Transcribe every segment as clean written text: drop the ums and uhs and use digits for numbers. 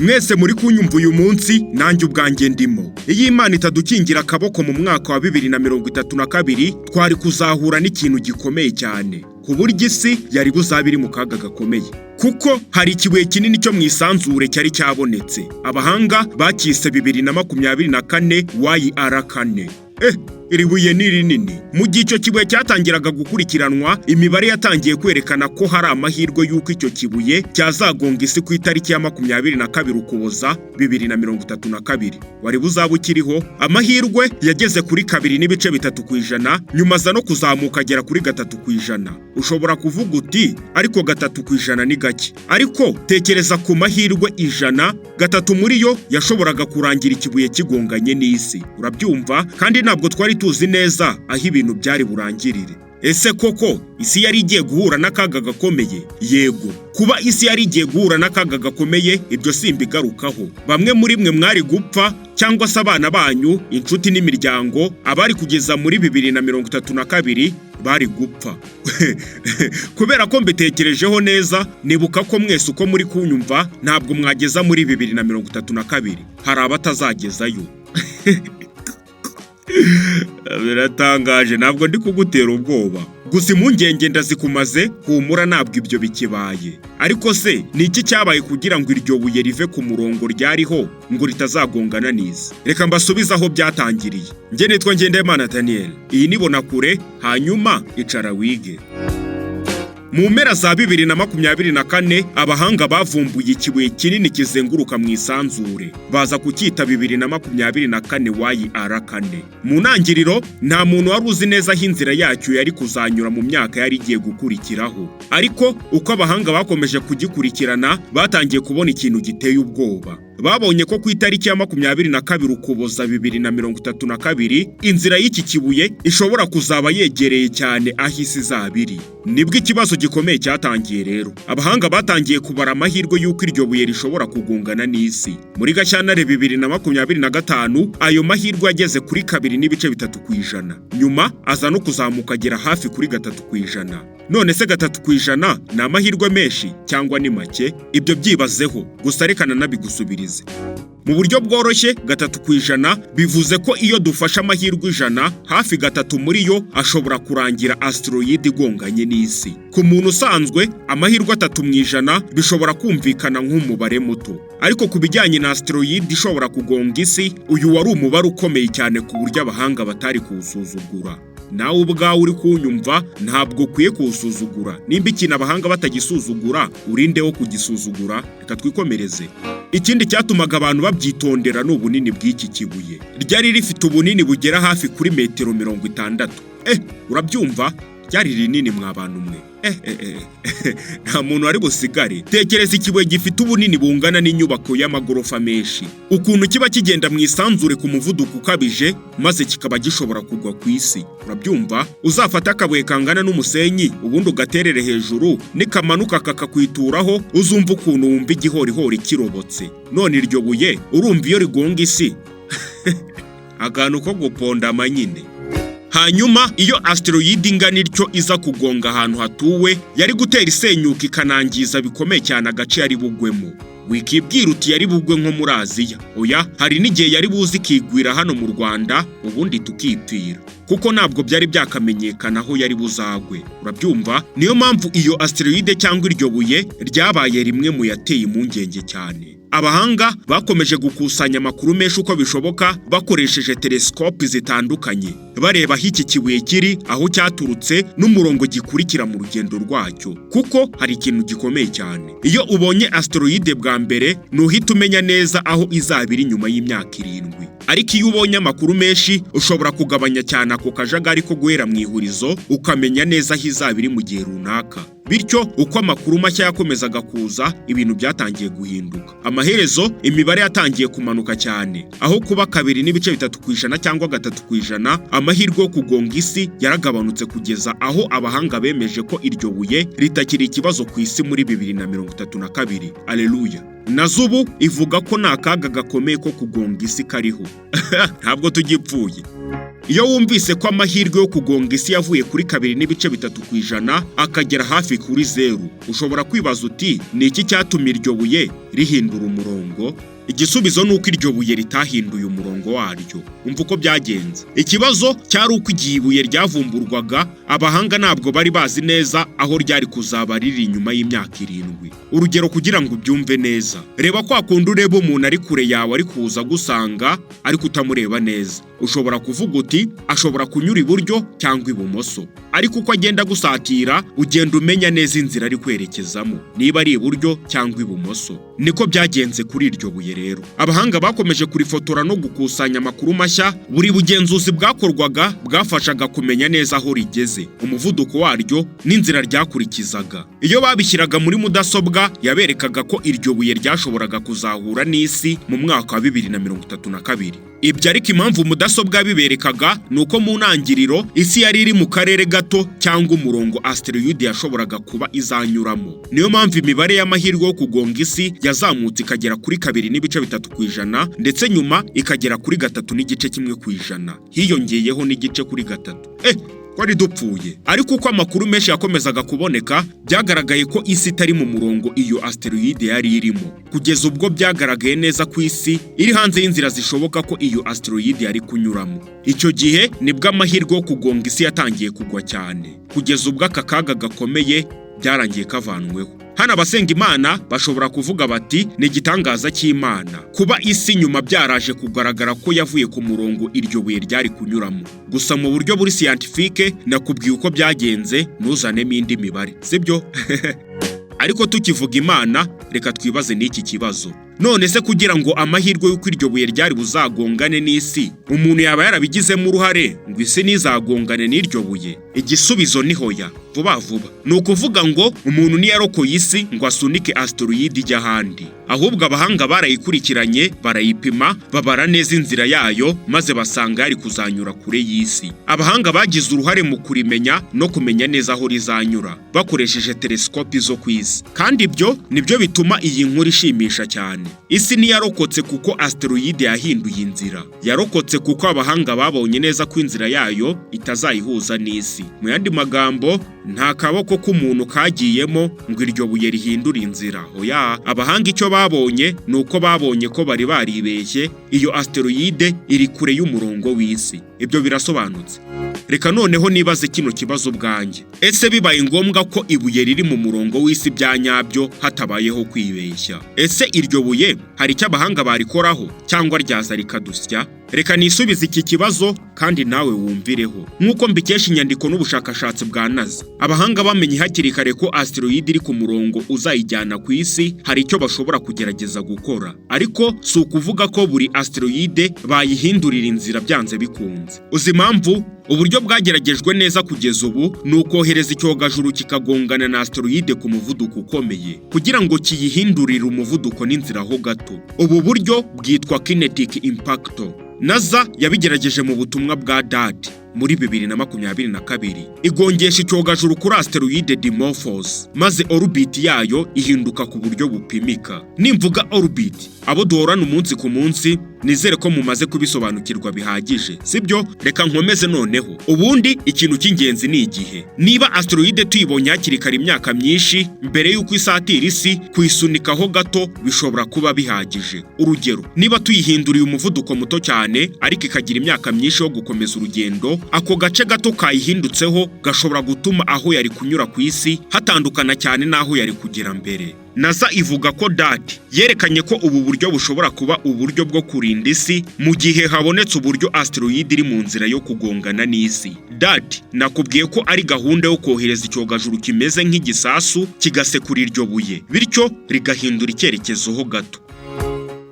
Mwese muri kunyumva uyu munsi nanjye ubwanjye ndimo. Iyi Imana itadukingira akaboko mu mwaka wa 2032 twari kuzahura n'ikintu gikomeye cyane. Ku buryo isi yari buzabiri mu kaga gakomeye. Kuko hari ikibuye kinini cyo mu isanzure cyari cyabonetse. Abahanga bakise 2024 YR4. Iri buye ni rinini. Mu gihe icyo kibuye cyatangiraga gukurikiranwa, imibare yatangiye kwerekana ko hari amahirwe y'uko icyo kibuye cyazagonga isi ku itariki ya 22 Ukuboza 2032. Wari buzaba ukiriho, amahirwe yageze kuri 2.3%, nyuma za no kuzamuka agera kuri 3%. Ushobora kuvuga uti ariko 3% ni gake. Ariko tekereza ku mahirwe 100, 3 muri yo yashoboraga kurangira ikibuye kigonganye n'isi. Urabyumva? Kandi ntabwo twari tuzi neza aho ibintu byari burangirire. Ese koko isi yari igiye guhura n'akaga gakomeye? Yego, kuba isi yari igiye guhura n'akaga gakomeye ibyo simbigarukaho. Bamwe muri mwe mwari gupfa cyangwa se abana banyu, inshuti n'imiryango, abari kugeza muri 2032 bari gupfa. Kubera ko mbitekerejeho neza, nibuka ko mwese uko muri kunyumva ntabwo mwageza muri 2032. Hari abatazagezayo. Biratangaje, ntabwo ndi kugutera ubwoba. Gusa impungenge ndazikumaze, humura ntabwo ibyo bikibaye. Ariko se ni iki cyabaye kugira ngo iryo buye rive ku murongo ryariho ngo ritazagongana n'isi? Reka mbasubize aho byatangiriye. Njye nitwa Ngendahimana Daniel. Iyi ni Bonakure, hanyuma icara wige. Mu mpera za 2024 abahanga bavumbuye ikibuye kinini kizenguruka mu isanzure, baza kucyita 2024 YR4. Mu ntangiriro nta muntu wari uzi neza aho inzira yacyo yari kuzanyura mu myaka yari igiye gukurikiraho. Ariko uko abahanga bakomeje kugikurikirana, batangiye kubona ikintu giteye ubwoba. Babonye ko ku itariki ya 22 Ukuboza 2032 inzira y'iki kibuye ishobora kuzaba yegereye cyane aho isi izabiri. Nibwo ikibazo gikomeye cyatangiye rero. Abahanga batangiye kubara amahirwe y'uko iryo buye rishobora kugongana n'isi. Muri Gashyantare 2025 ayo mahirwe yageze kuri 2.3%. Nyuma aza no kuzamuka agera hafi kuri 3%. None se 3% ni amahirwe menshi cyangwa ni make? Ibyo byibazeho, gusa rekana nabigusubirize. Mu buryo bworoshye, 3% bivuze ko iyo dufashe amahirwe 100, hafi 3 muri yo ashobora kurangira asteroid igonganye n'isi. Ku muntu usanzwe, amahirwe 3% bishobora kumvikana nk'umubare muto. Ariko ku bijyanye na asteroid ishobora kugonga isi, uyu wari umubare ukomeye cyane ku buryo abahanga batari kuwusuzugura. Nawe ubwawe uri kunyumva ntabwo ukwiye kuwusuzugura. Nimba ikintu abahanga batagisuzugura, urindeho kugisuzugura. Reka twikomereze. Ikindi cyatumaga abantu babyitondera ni ubunini bw'iki kibuye. Ryari rifite ubunini bugera hafi kuri metero 60. Urabyumva? Ryari rinini mwabantu mwe. Nta muntu wari busigare. Tekereza ikibuye gifite ubunini bungana n'inyubako y'amagorofa menshi. Ukuntu kiba kigenda mu isanzure ku muvuduko ukabije, maze kikaba gishobora kugwa ku isi. Urabyumva? Uzafata akabuye kangana n'umusenyi, ubundi ugaterere hejuru, nikamanuka kakakwituraho, uzumva ukuntu wumva igihorihori kirobotse. None iryo buye urumva iyo rigonga isi? Akantu ko gupondama nyine. Hanyuma iyo asteroid ingana ityo iza kugonga ahantu hatuwe, yari gutera isenyuka ikanangiza bikomeye cyane agace yari bugwemo. Wikibwira uti yari bugwe nko muri Aziya. Oya, hari n'igihe yari buzi kigwira hano mu Rwanda, ubundi tukipfira. Kuko ntabwo byari byakamenyekana aho yari buzagwe. Urabyumva? Niyo mpamvu iyo asteroid cyangwa iryo buye ryabaye rimwe mu yateye impungenge cyane. Abahanga bakomeje gukusanya amakuru menshi uko bishoboka bakoresheje telescope zitandukanye, bareba aho iki kibuye kiri, aho cyaturutse n'umurongo gikurikira mu rugendo rwacyo. Kuko hari ikintu gikomeye cyane. Iyo ubonye asteroid bwa mbere, nuhita umenya neza aho izabiri nyuma y'imyaka 7. Ariko iyo ubonye amakuru menshi, ushobora kugabanya cyane ako kajagari ko guhera mu ihurizo, ukamenya neza aho izabiri mu gihe runaka. Bityo uko amakuru mashya yakomezaga kuza, ibintu byatangiye guhinduka. Amaherezo imibare yatangiye kumanuka cyane. Aho kuba 2.3% cyangwa 3%, amahirwe yo kugonga isi yaragabanutse kugeza aho abahanga bemeje ko iryo buye ritakiri ikibazo ku isi muri 2032. Alleluya. Nazubu ivuga ko nta kaga gakomeye ko kugonga isi kariho. Ntabwo tugipfuye. Iyo wumvise ko amahirwe yo kugonga isi yavuye kuri 2.3% akagera hafi kuri 0, ushobora kwibaza uti ni iki cyatumye iryo buye rihindura umurongo? Igisubizo ni uko iryo buye ritahinduye umurongo waryo. Umva uko byagenze. Ikibazo cyari uko igihe ibuye ryavumburwaga, abahanga ntabwo bari bazi neza aho ryari kuzaba riri nyuma y'imyaka 7. Urugero kugira ngo ubyumve neza, reba kwa kundi ureba umuntu ari kure yawe ari kuza gusanga ariko utamureba neza. Ushobora kuvuga uti ashobora kunyura iburyo cyangwa ibumoso, ariko uko agenda gusatira ugenda umenya neza inzira ari kwerekezamo, niba ari iburyo cyangwa ibumoso. Niko byagenze kuri iryo buye rero. Abahanga bakomeje kurifotora no gukusanya amakuru mashya. Buri bugenzuzi bwakorwaga bwafashaga kumenya neza aho rigeze, umuvuduko waryo n'inzira ryakurikizaga. Iyo babishyiraga muri mudasobwa yaberekaga ko iryo buye ryashoboraga kuzahura n'isi mu mwaka wa 2032. Ibyo ariko impamvu mudasobwa biberekaga nuko mu ntangiriro isi yari iri mu karere gato cyangwa umurongo asteroid yashoboraga kuba izanyuramo. Niyo mpamvu imibare y'amahirwe yo kugonga isi yazamutse ikagera kuri 2.3% ndetse nyuma ikagera kuri 3.1%. Hiyongeyeho n'igice kuri 3. Kwari dupfuye. Ariko uko amakuru menshi yakomezaga kuboneka, byagaragaye ko isi itari mu murongo iyo asteroid yari irimo, kugeza ubwo byagaragaye neza ko isi iri hanze y'inzira zishoboka ko iyo asteroid yari kunyuramo. Icyo gihe nibwo amahirwe yo kugonga isi yatangiye kugwa cyane, kugeza ubwo aka kaga gakomeye byarangiye kavanweho. Hano abasenga Imana bashobora kuvuga bati ni igitangaza cy'Imana kuba isi nyuma byaraje kugaragara ko yavuye ku murongo iryo buye ryari kunyuramo. Gusa mu buryo buri scientifique nakubwiye uko byagenze, ntuzanemo indi mibare, sibyo? Ariko tukivuga Imana, reka twibaze n'iki kibazo. None se kugira ngo amahirwe y'uko iryo buye ryari buzagongane n'isi, umuntu yaba yarabigizemo uruhare ngo isi nizagongane n'iryo buye? Igisubizo ni hoya, vuba vuba. Ni ukuvuga ngo umuntu niyarokoye isi ngo asunike asteroid ijya ahandi. Ahubwo abahanga barayikurikiranye, barayipima, babara neza inzira yayo, maze basanga yari kuzanyura kure y'isi. Abahanga bagize uruhare mu kurimenya no kumenya neza aho rizanyura bakoresheje teleskopi zo ku isi. Kandi ibyo nibyo bituma iyi nkuru ishimisha cyane. Isi ntiyarokotse kuko asteroid yahinduye inzira. Yarokotse kuko abahanga babonye neza ko inzira yayo itazayihuza n'isi. Mu yandi magambo, nta kaboko k'umuntu kagiyemo ngo iryo buye rihindura inzira. Oya, abahanga icyo babonye nuko babonye ko bari baribeshye, iyo asteroid iri kure y'umurongo w'isi. Ibyo birasobanutse. Reka noneho nibaze kino kibazo bwanjye. Ese bibaye ngombwa ko ibuye riri mu murongo w'isi bya nyabyo hatabayeho kwibeshya? Ese iryo buye hari icyo abahanga barikoraho cyangwa ryaza rikadusya? Reka nisubize iki kibazo kandi nawe wumvireho. Nkuko mbikesha inyandiko n'ubushakashatsi bwa NASA, abahanga bamenye hakiri kare ko asteroid iri ku murongo uzayijyana ku isi, hari icyo bashobora kugerageza gukora. Ariko si ukuvuga ko buri asteroid bayihindurira inzira byanze bikunze. Uzi impamvu? Uburyo bwageragejwe neza kugeza ubu ni ukohereza icyogajuru kikagongana na asteroid ku muvuduko ukomeye kugira ngo kiyihindurire umuvuduko n'inzira ho gato. Ubu buryo bwitwa kinetic impact. NASA yabigerageje mu butumwa bwa DART muri 2022. Igongesha icyogajuru kuri asteroid Dimorphos, maze orbit yayo ihinduka ku buryo bupimika. Nimvuga orbit, abo duhorana umunsi ku munsi, nizere ko mumaze kubisobanukirwa bihagije, sibyo? Reka nkomeze noneho. Ubundi ikintu cy'ingenzi ni igihe. Niba asteroid tuyibonye hakiri kare imyaka myinshi mbere y'uko isatira isi, kuyisunikaho gato bishobora kuba bihagije. Urugero, niba tuyihinduriye umuvuduko muto cyane ariko ikagira imyaka myinshi yo gukomeza urugendo, ako gace gato kayihindutseho gashobora gutuma aho yari kunyura ku isi hatandukana cyane n'aho yari kugera mbere. NASA ivuga ko DART yerekanye ko ubu buryo bushobora kuba uburyo bwo kurinda isi mu gihe habonetse uburyo asteroid iri mu nzira yo kugongana n'isi. DART nakubwiye ko ari gahunda yo kohereza icyogajuru kimeze nk'igisasu kigasekura iryo buye, bityo rigahindura icyerekezo ho gato.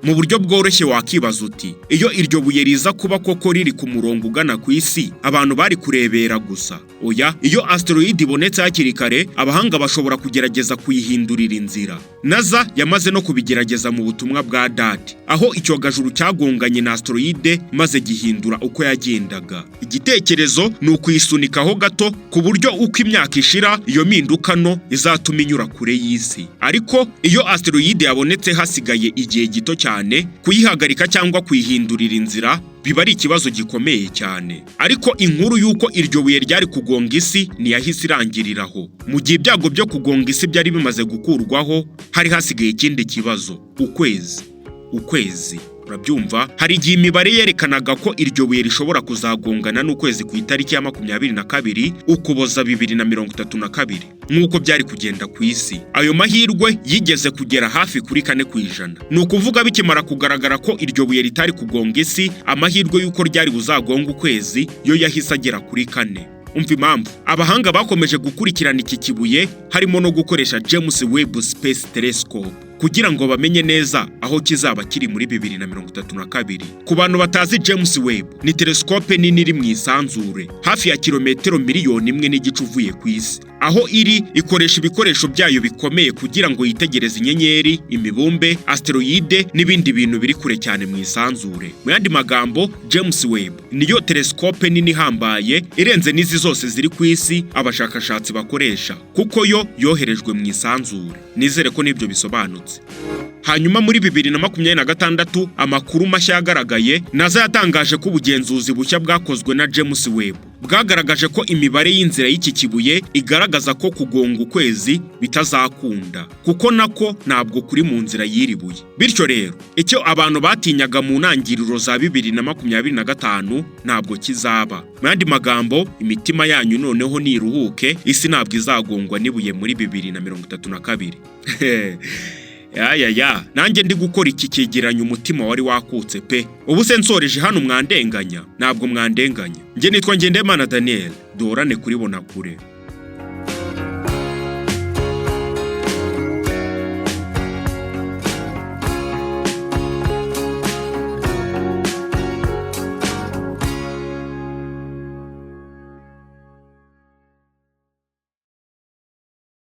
Mu buryo bworoshye wakibaza uti, iyo iryo buye riza kuba koko riri ku murongo ugana ku isi, abantu bari kurebera gusa? Oya, iyo asteroid ibonetse hakiri kare, abahanga bashobora kugerageza kuyihindurira inzira. NASA yamaze no kubigerageza mu butumwa bwa DART, aho icyogajuru cyagonganye na asteroid maze gihindura uko yagendaga. Igitekerezo ni ukuyisunikaho gato ku buryo uko imyaka ishira iyo mpinduka no izatuma inyura kure y'isi. Ariko iyo asteroid yabonetse hasigaye igihe gito cyane, kuyihagarika cyangwa kuyihindurira inzira biba ari ikibazo gikomeye cyane. Ariko inkuru y'uko iryo buye ryari kugonga isi ntiyahise irangiriraho. Mu gihe ibyago byo kugonga isi byari bimaze gukurwaho, hari hasigaye ikindi kibazo: ukwezi. Urabyumva? Hari igihe imibare yerekanaga ko iryo buye rishobora kuzagongana n'ukwezi ku itariki ya 22 Ukuboza 2032 nk'uko byari kugenda ku isi. Ayo mahirwe yigeze kugera hafi kuri 4%. Ni ukuvuga bikimara kugaragara ko iryo buye ritari kugonga isi, amahirwe y'uko ryari buzagonga ukwezi yo yahise agera kuri 4. Umva impamvu. Abahanga bakomeje gukurikirana iki kibuye, harimo no gukoresha James Webb Space Telescope kugira ngo bamenye neza aho kizaba kiri muri 2032. Ku bantu batazi, James Webb ni telescope nini iri mu isanzure, hafi ya kilometero 1.5 miliyoni uvuye ku isi. Aho iri ikoresha ibikoresho byayo bikomeye kugira ngo yitegereze inyenyeri, imibumbe, asteroide n'ibindi bintu biri kure cyane mu isanzure. Mu yandi magambo, James Webb niyo telescope nini hambaye irenze n'izi zose ziri ku isi abashakashatsi bakoresha, kuko yo yoherejwe mu isanzure. Nizere ko nibyo bisobanutse. Hanyuma muri 2026 amakuru mashya yagaragaye, NASA yatangaje ko ubugenzuzi bushya bwakozwe na James Webb bwagaragaje ko imibare y'inzira y'iki kibuye igaragaza ko kugonga ukwezi bitazakunda, kuko nako ntabwo kuri mu nzira y'iribuye. Bityo rero icyo abantu batinyaga mu ntangiriro za 2025 ntabwo kizaba. Mu yandi magambo, imitima yanyu noneho niruhuke, isi ntabwo izagongwa n'ibuye muri 2032. Nanjye ndi gukora iki cyegeranyo umutima wari wakutse pe. Ubu se nsoreje hano mwandenganya? Ntabwo mwandenganya. Nge nitwa Ngendahimana Daniel, duhorane kuri Bonakure.